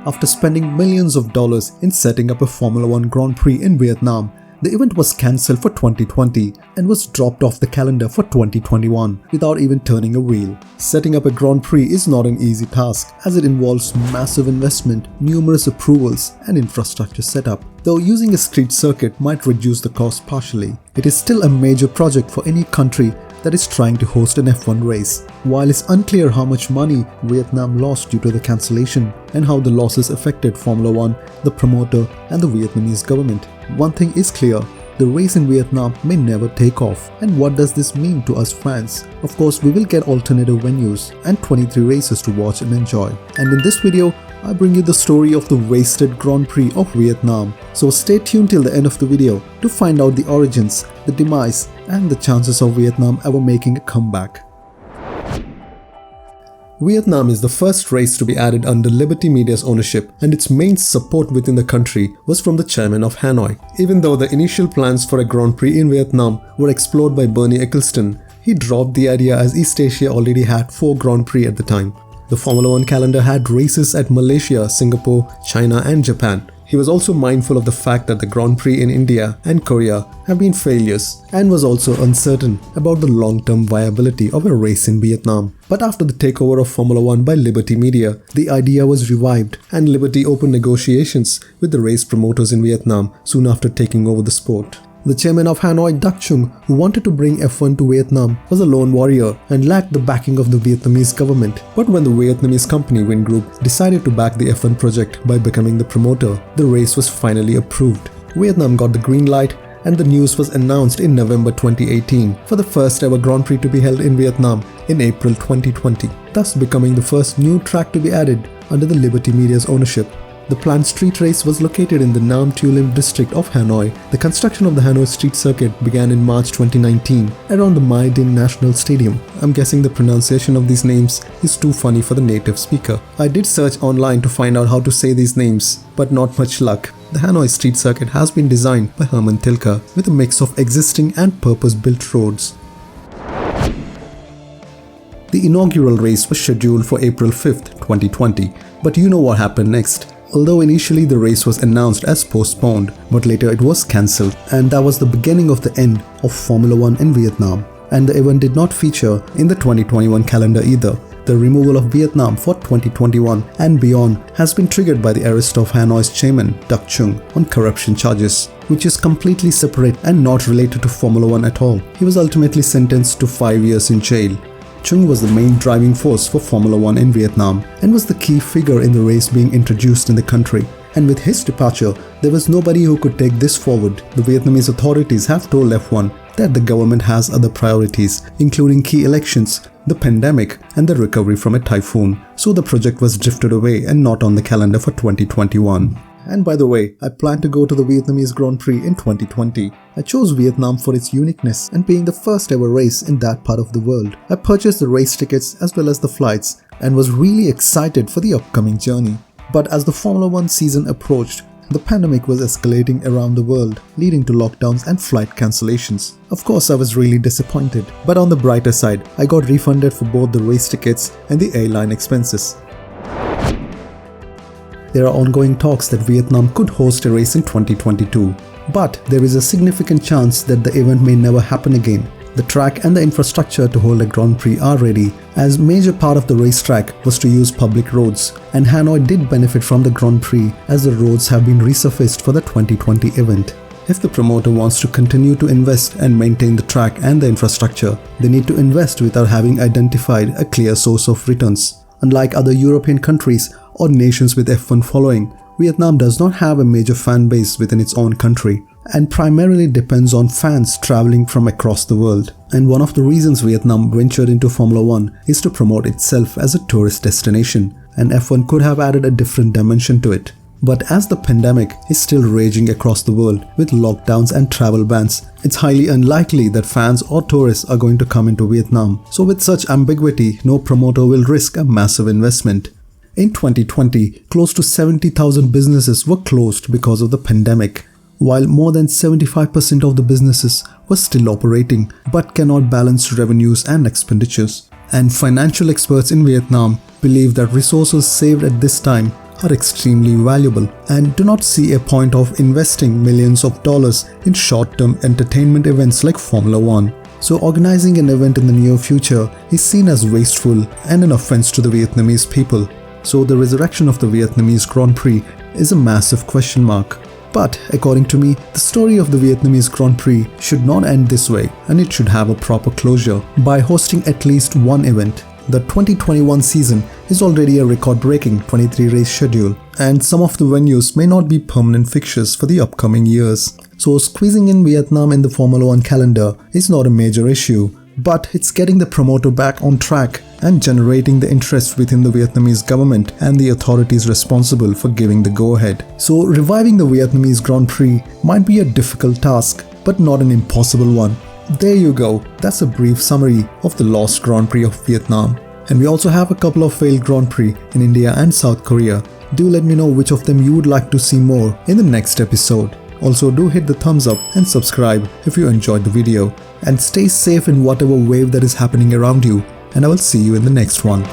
after spending millions of dollars in setting up a Formula 1 Grand Prix in Vietnam. The event was cancelled for 2020 and was dropped off the calendar for 2021 without even turning a wheel. Setting up a Grand Prix is not an easy task as it involves massive investment, numerous approvals and infrastructure setup. Though using a street circuit might reduce the cost partially, it is still a major project for any country that is trying to host an F1 race. While it's unclear how much money Vietnam lost due to the cancellation and how the losses affected Formula 1, the promoter and the Vietnamese government, one thing is clear: the race in Vietnam may never take off. And what does this mean to us fans? Of course, we will get alternative venues and 23 races to watch and enjoy. And in this video, I bring you the story of the wasted Grand Prix of Vietnam. So stay tuned till the end of the video to find out the origins, the demise and the chances of Vietnam ever making a comeback. Vietnam is the first race to be added under Liberty Media's ownership, and its main support within the country was from the chairman of Hanoi. Even though the initial plans for a Grand Prix in Vietnam were explored by Bernie Ecclestone, he dropped the idea as East Asia already had 4 Grand Prix at the time. The Formula 1 calendar had races at Malaysia, Singapore, China and Japan. He was also mindful of the fact that the Grand Prix in India and Korea have been failures and was also uncertain about the long-term viability of a race in Vietnam. But after the takeover of Formula 1 by Liberty Media, the idea was revived and Liberty opened negotiations with the race promoters in Vietnam soon after taking over the sport. The chairman of Hanoi, Duc Chung, who wanted to bring F1 to Vietnam, was a lone warrior and lacked the backing of the Vietnamese government. But when the Vietnamese company Vinh Group decided to back the F1 project by becoming the promoter, the race was finally approved. Vietnam got the green light and the news was announced in November 2018 for the first ever Grand Prix to be held in Vietnam in April 2020, thus becoming the first new track to be added under the Liberty Media's ownership. The planned street race was located in the Nam Tu Lim district of Hanoi. The construction of the Hanoi street circuit began in March 2019 around the Mai Dinh National Stadium. I'm guessing the pronunciation of these names is too funny for the native speaker. I did search online to find out how to say these names, but not much luck. The Hanoi street circuit has been designed by Herman Tilke with a mix of existing and purpose-built roads. The inaugural race was scheduled for April 5th, 2020, but you know what happened next. Although initially the race was announced as postponed, but later it was cancelled, and that was the beginning of the end of Formula 1 in Vietnam. And the event did not feature in the 2021 calendar either. The removal of Vietnam for 2021 and beyond has been triggered by the arrest of Hanoi's chairman, Duc Chung, on corruption charges, which is completely separate and not related to Formula 1 at all. He was ultimately sentenced to 5 years in jail. Chung was the main driving force for Formula 1 in Vietnam and was the key figure in the race being introduced in the country. And with his departure, there was nobody who could take this forward. The Vietnamese authorities have told F1 that the government has other priorities, including key elections, the pandemic and the recovery from a typhoon. So the project was drifted away and not on the calendar for 2021. And by the way, I plan to go to the Vietnamese Grand Prix in 2020. I chose Vietnam for its uniqueness and being the first ever race in that part of the world. I purchased the race tickets as well as the flights and was really excited for the upcoming journey. But as the Formula 1 season approached, the pandemic was escalating around the world, leading to lockdowns and flight cancellations. Of course, I was really disappointed, but on the brighter side, I got refunded for both the race tickets and the airline expenses. There are ongoing talks that Vietnam could host a race in 2022, but there is a significant chance that the event may never happen again. The track and the infrastructure to hold a Grand Prix are ready, as major part of the racetrack was to use public roads, and Hanoi did benefit from the Grand Prix as the roads have been resurfaced for the 2020 event. If the promoter wants to continue to invest and maintain the track and the infrastructure, they need to invest without having identified a clear source of returns. Unlike other European countries or nations with F1 following, Vietnam does not have a major fan base within its own country and primarily depends on fans traveling from across the world. And one of the reasons Vietnam ventured into Formula 1 is to promote itself as a tourist destination, and F1 could have added a different dimension to it. But as the pandemic is still raging across the world with lockdowns and travel bans, it's highly unlikely that fans or tourists are going to come into Vietnam. So with such ambiguity, no promoter will risk a massive investment. In 2020, close to 70,000 businesses were closed because of the pandemic, while more than 75% of the businesses were still operating but cannot balance revenues and expenditures. And financial experts in Vietnam believe that resources saved at this time are extremely valuable and do not see a point of investing millions of dollars in short-term entertainment events like Formula 1. So organizing an event in the near future is seen as wasteful and an offense to the Vietnamese people. So the resurrection of the Vietnamese Grand Prix is a massive question mark. But according to me, the story of the Vietnamese Grand Prix should not end this way, and it should have a proper closure by hosting at least one event. The 2021 season is already a record-breaking 23-race schedule, and some of the venues may not be permanent fixtures for the upcoming years. So squeezing in Vietnam in the Formula 1 calendar is not a major issue, but it's getting the promoter back on track and generating the interest within the Vietnamese government and the authorities responsible for giving the go-ahead. So reviving the Vietnamese Grand Prix might be a difficult task, but not an impossible one. There you go, that's a brief summary of the lost Grand Prix of Vietnam. And we also have a couple of failed Grand Prix in India and South Korea. Do let me know which of them you would like to see more in the next episode. Also do hit the thumbs up and subscribe if you enjoyed the video. And stay safe in whatever wave that is happening around you. And I will see you in the next one.